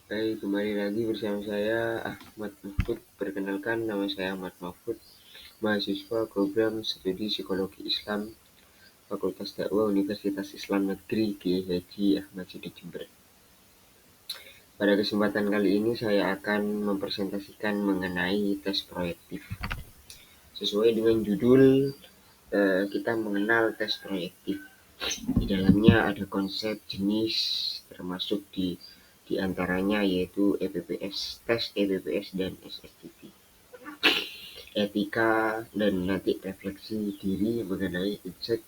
Baik, kembali lagi bersama saya Ahmad Mahfud. Perkenalkan, nama saya Ahmad Mahfud, mahasiswa program studi Psikologi Islam Fakultas Dakwah Universitas Islam Negeri Kiai Haji Ahmad Sidi Jember. Pada kesempatan kali ini saya akan mempresentasikan mengenai tes proyektif. Sesuai dengan judul, kita mengenal tes proyektif. Di dalamnya ada konsep, jenis, termasuk di antaranya yaitu EPPS, tes EPPS dan SSTT. Etika dan nanti refleksi diri mengenai insight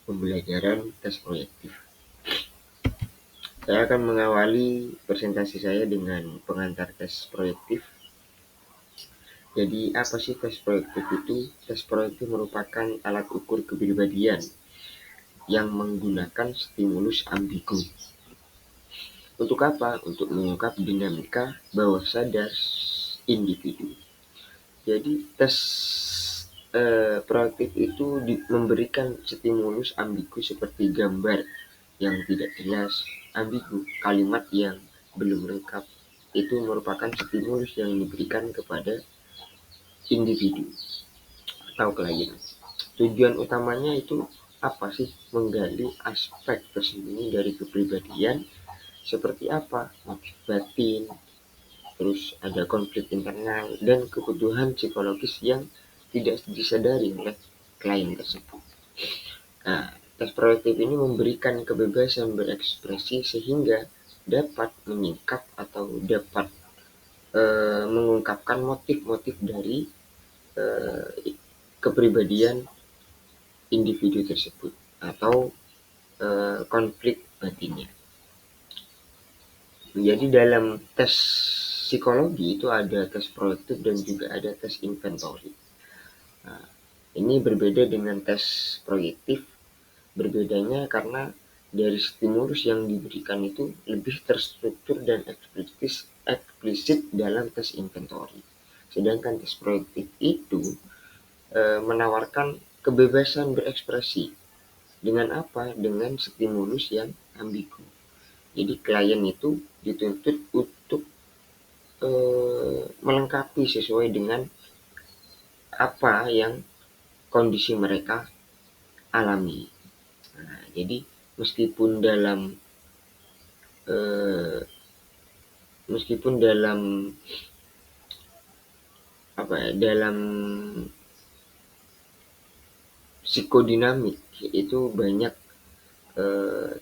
pembelajaran tes proyektif. Saya akan mengawali presentasi saya dengan pengantar tes proyektif. Jadi apa sih tes proyektif itu? Tes proyektif merupakan alat ukur kepribadian yang menggunakan stimulus ambigu. Untuk apa? Untuk mengungkap dinamika bawah sadar individu. Jadi tes proaktif itu memberikan stimulus ambigu seperti gambar yang tidak jelas, ambigu, kalimat yang belum lengkap. Itu merupakan stimulus yang diberikan kepada individu atau klien. Tujuan utamanya itu apa sih? Menggali aspek tersembunyi dari kepribadian seperti apa? Motif batin, terus ada konflik internal dan kebutuhan psikologis yang tidak disadari oleh klien tersebut. Nah, tes proaktif ini memberikan kebebasan berekspresi sehingga dapat menyingkap atau dapat mengungkapkan motif-motif dari kepribadian individu tersebut atau konflik batinnya. Jadi dalam tes psikologi itu ada tes proaktif dan juga ada tes inventory. Nah, ini berbeda dengan tes proyektif. Berbedanya karena dari stimulus yang diberikan itu lebih terstruktur dan eksplisit dalam tes inventory. Sedangkan tes proyektif itu menawarkan kebebasan berekspresi. Dengan apa? Dengan stimulus yang ambigu. Jadi klien itu dituntut untuk melengkapi sesuai dengan apa yang kondisi mereka alami. Nah, jadi meskipun dalam eh, meskipun dalam dalam psikodinamik itu banyak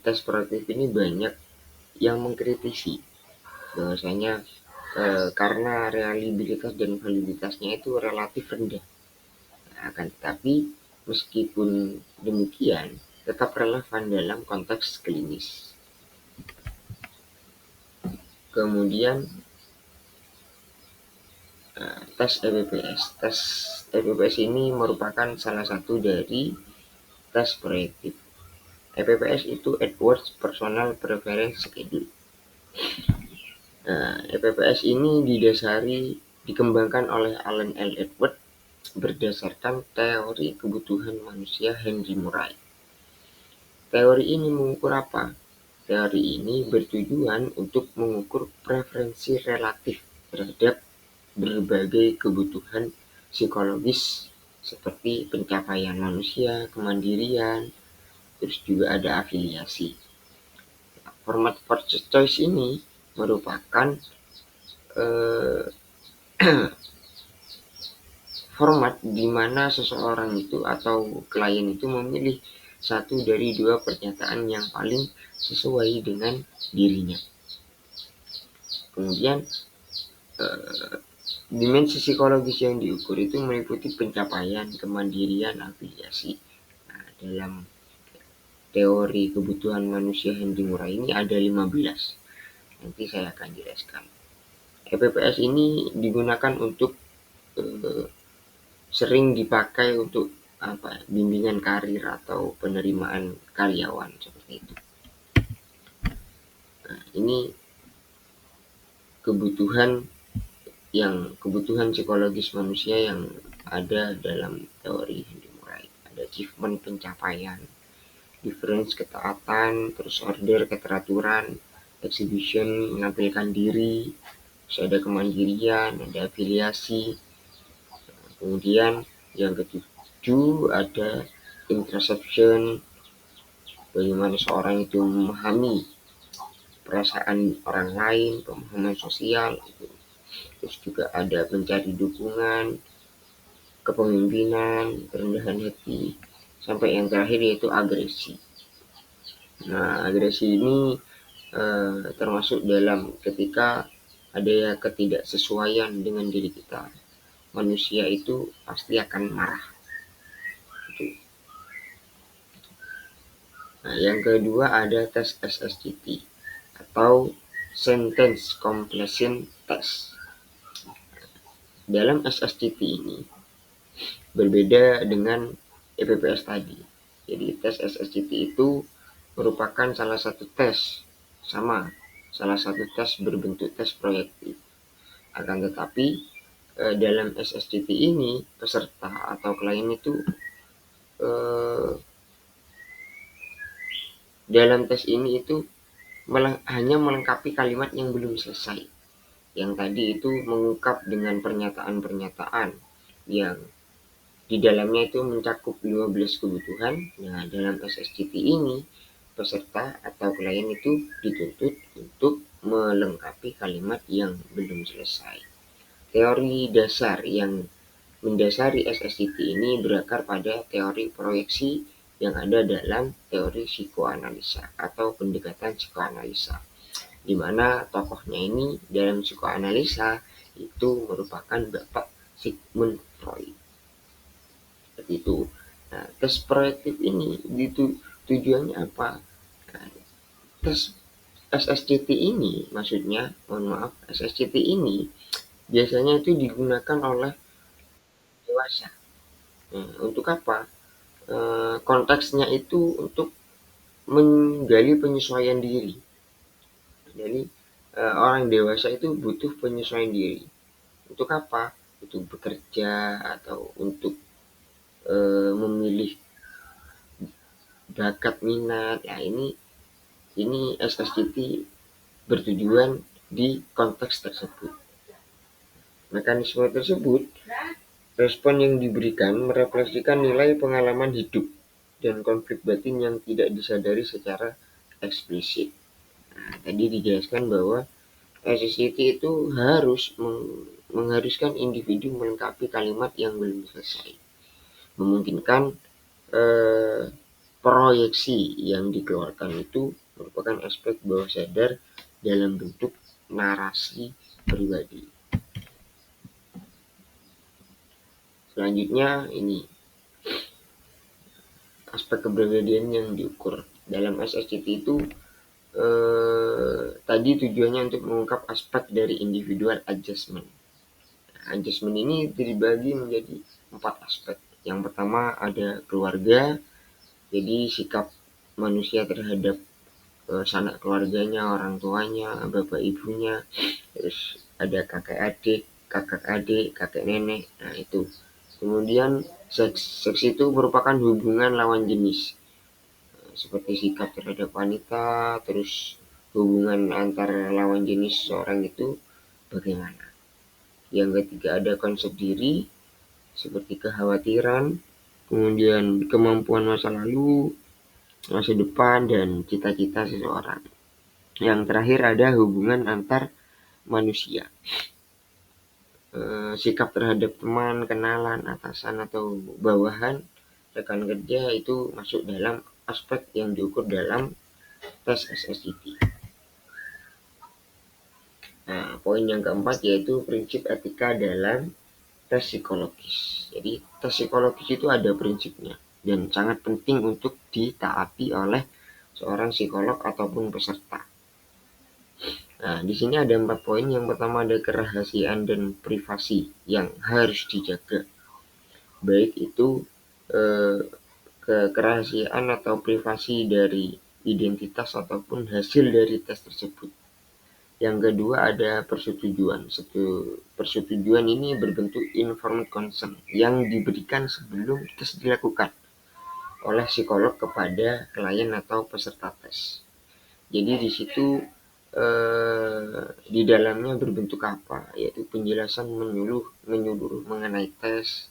tes proaktif ini banyak yang mengkritisi bahwasanya karena reliabilitas dan validitasnya itu relatif rendah. Nah, akan tetapi meskipun demikian tetap relevan dalam konteks klinis. Kemudian tes EPPS. Tes EPPS ini merupakan salah satu dari tes proyektif. EPPS itu Edwards Personal Preference Schedule. EPPS ini dikembangkan oleh Alan L. Edwards berdasarkan teori kebutuhan manusia Henry Murray. Teori ini mengukur apa? Teori ini bertujuan untuk mengukur preferensi relatif terhadap berbagai kebutuhan psikologis seperti pencapaian manusia, kemandirian, terus juga ada afiliasi. Format first choice ini merupakan format di mana seseorang itu atau klien itu memilih satu dari dua pernyataan yang paling sesuai dengan dirinya. Kemudian dimensi psikologis yang diukur itu meliputi pencapaian, kemandirian, afiliasi. Nah, dalam teori kebutuhan manusia Henry Murray ini ada 15. Nanti saya akan jelaskan. EPPS ini digunakan untuk sering dipakai untuk bimbingan karir atau penerimaan karyawan seperti itu. Nah, ini kebutuhan psikologis manusia yang ada dalam teori Henry Murray. Ada achievement, pencapaian, difference, ketaatan, terus order, keteraturan, exhibition, menampilkan diri, terus ada kemandirian, ada afiliasi. Kemudian yang ketujuh ada interception, bagaimana seorang itu memahami perasaan orang lain, pemahaman sosial gitu. Terus juga ada mencari dukungan, kepemimpinan, kerendahan hati, sampai yang terakhir yaitu agresi. Nah, agresi ini termasuk dalam ketika ada ketidaksesuaian dengan diri kita. Manusia itu pasti akan marah. Gitu. Nah, yang kedua ada tes SSCT atau Sentence Completion Test. Dalam SSCT ini berbeda dengan EPPS tadi. Jadi tes SSCT itu merupakan salah satu tes berbentuk tes proyektif. Akan tetapi dalam SSCT ini peserta atau klien itu dalam tes ini itu hanya melengkapi kalimat yang belum selesai. Yang tadi itu mengungkap dengan pernyataan-pernyataan yang di dalamnya itu mencakup 15 kebutuhan. Nah, dalam SSCT ini peserta atau klien itu dituntut untuk melengkapi kalimat yang belum selesai. Teori dasar yang mendasari SSCT ini berakar pada teori proyeksi yang ada dalam teori psikoanalisa atau pendekatan psikoanalisa, di mana tokohnya ini dalam psikoanalisa itu merupakan Bapak Sigmund Freud. Seperti itu. Nah, tes proyektif ini tujuannya apa? Nah, tes SSCT ini SSCT ini biasanya itu digunakan oleh dewasa. Nah, untuk apa? Konteksnya itu untuk menggali penyesuaian diri. Jadi orang dewasa itu butuh penyesuaian diri. Untuk apa? Untuk bekerja atau untuk memilih bakat minat. Nah, ini SSCT bertujuan di konteks tersebut. Mekanisme tersebut, respon yang diberikan merefleksikan nilai pengalaman hidup dan konflik batin yang tidak disadari secara eksplisit. Nah, tadi dijelaskan bahwa SSCT itu harus mengharuskan individu melengkapi kalimat yang belum selesai, memungkinkan proyeksi yang dikeluarkan itu merupakan aspek bawah sadar dalam bentuk narasi pribadi. Selanjutnya ini aspek kepribadian yang diukur. Dalam SSCT itu tadi tujuannya untuk mengungkap aspek dari individual adjustment. Adjustment ini dibagi menjadi 4 aspek. Yang pertama ada keluarga, jadi sikap manusia terhadap sanak keluarganya, orang tuanya, bapak ibunya. Terus ada kakak adik, kakek nenek. Nah, itu. Kemudian seks itu merupakan hubungan lawan jenis, seperti sikap terhadap wanita, terus hubungan antar lawan jenis seorang itu bagaimana. Yang ketiga ada konsep diri, seperti kekhawatiran, kemudian kemampuan masa lalu, masa depan, dan cita-cita seseorang. Yang terakhir ada hubungan antar manusia, sikap terhadap teman, kenalan, atasan atau bawahan, rekan kerja itu masuk dalam aspek yang diukur dalam tes SSCT. Nah, poin yang keempat yaitu prinsip etika dalam tes psikologis. Jadi tes psikologis itu ada prinsipnya dan sangat penting untuk ditaati oleh seorang psikolog ataupun peserta. Nah, di sini ada 4 poin. Yang pertama ada kerahasiaan dan privasi yang harus dijaga. Baik itu kerahasiaan atau privasi dari identitas ataupun hasil dari tes tersebut. Yang kedua ada persetujuan. Persetujuan ini berbentuk informed consent yang diberikan sebelum tes dilakukan oleh psikolog kepada klien atau peserta tes. Jadi di situ di dalamnya berbentuk apa, yaitu penjelasan menyeluruh mengenai tes,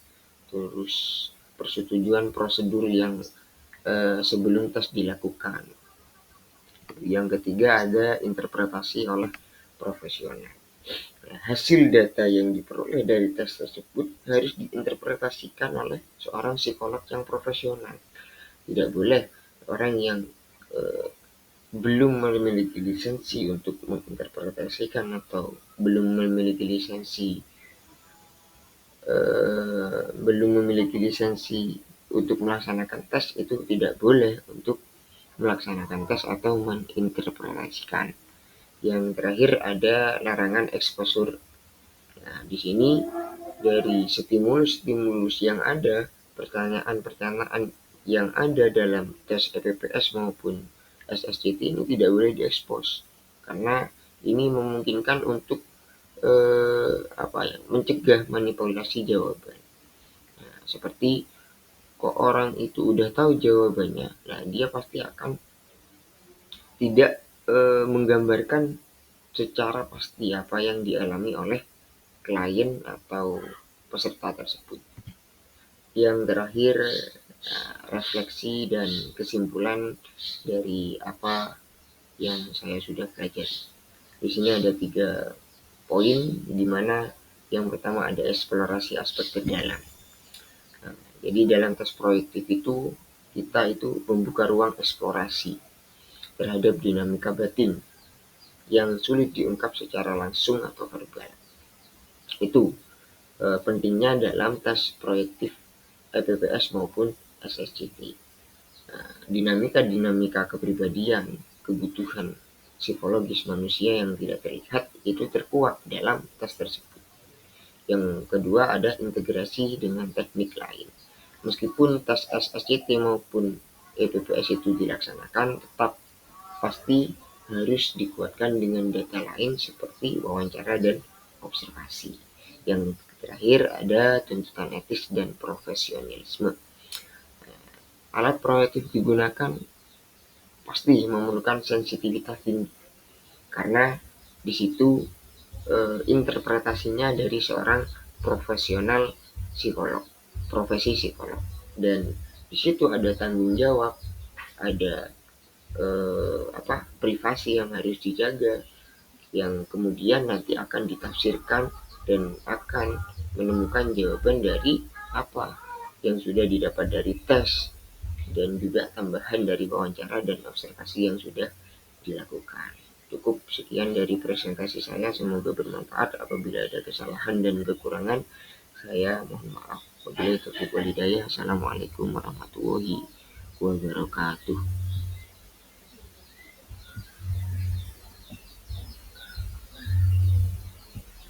terus persetujuan prosedur yang sebelum tes dilakukan. Yang ketiga ada interpretasi oleh profesional. Hasil data yang diperoleh dari tes tersebut harus diinterpretasikan oleh seorang psikolog yang profesional. Tidak boleh orang yang eh, belum memiliki lisensi untuk menginterpretasikan atau belum memiliki lisensi untuk melaksanakan tes, itu tidak boleh untuk melaksanakan tes atau menginterpretasikan. Yang terakhir ada larangan eksposur. Nah, di sini dari stimulus-stimulus yang ada, pertanyaan-pertanyaan yang ada dalam tes EPPS maupun SSCT ini tidak boleh diekspos, karena ini memungkinkan untuk mencegah manipulasi jawaban. Nah, seperti kok orang itu udah tahu jawabannya, nah dia pasti akan tidak menggambarkan secara pasti apa yang dialami oleh klien atau peserta tersebut. Yang terakhir, refleksi dan kesimpulan dari apa yang saya sudah pelajari. Di sini ada 3 poin, di mana yang pertama ada eksplorasi aspek terdalam. Nah, jadi dalam tes proyektif itu kita itu membuka ruang eksplorasi terhadap dinamika batin yang sulit diungkap secara langsung atau verbal. Itu pentingnya dalam tes proyektif EPPS maupun SSCT. Nah, dinamika-dinamika kepribadian, kebutuhan psikologis manusia yang tidak terlihat itu terkuak dalam tes tersebut. Yang kedua ada integrasi dengan teknik lain. Meskipun tes SSCT maupun EPPS itu dilaksanakan, tetap pasti harus dikuatkan dengan data lain seperti wawancara dan observasi. Yang terakhir ada tuntutan etis dan profesionalisme. Alat proyektif digunakan pasti memerlukan sensitivitas tinggi, karena di situ interpretasinya dari seorang profesional psikolog, profesi psikolog, dan di situ ada tanggung jawab, ada privasi yang harus dijaga, yang kemudian nanti akan ditafsirkan dan akan menemukan jawaban dari apa yang sudah didapat dari tes dan juga tambahan dari wawancara dan observasi yang sudah dilakukan. Cukup sekian dari presentasi saya, semoga bermanfaat. Apabila ada kesalahan dan kekurangan, saya mohon maaf. Wabillahi taufiq walhidayah. Assalamualaikum warahmatullahi wabarakatuh.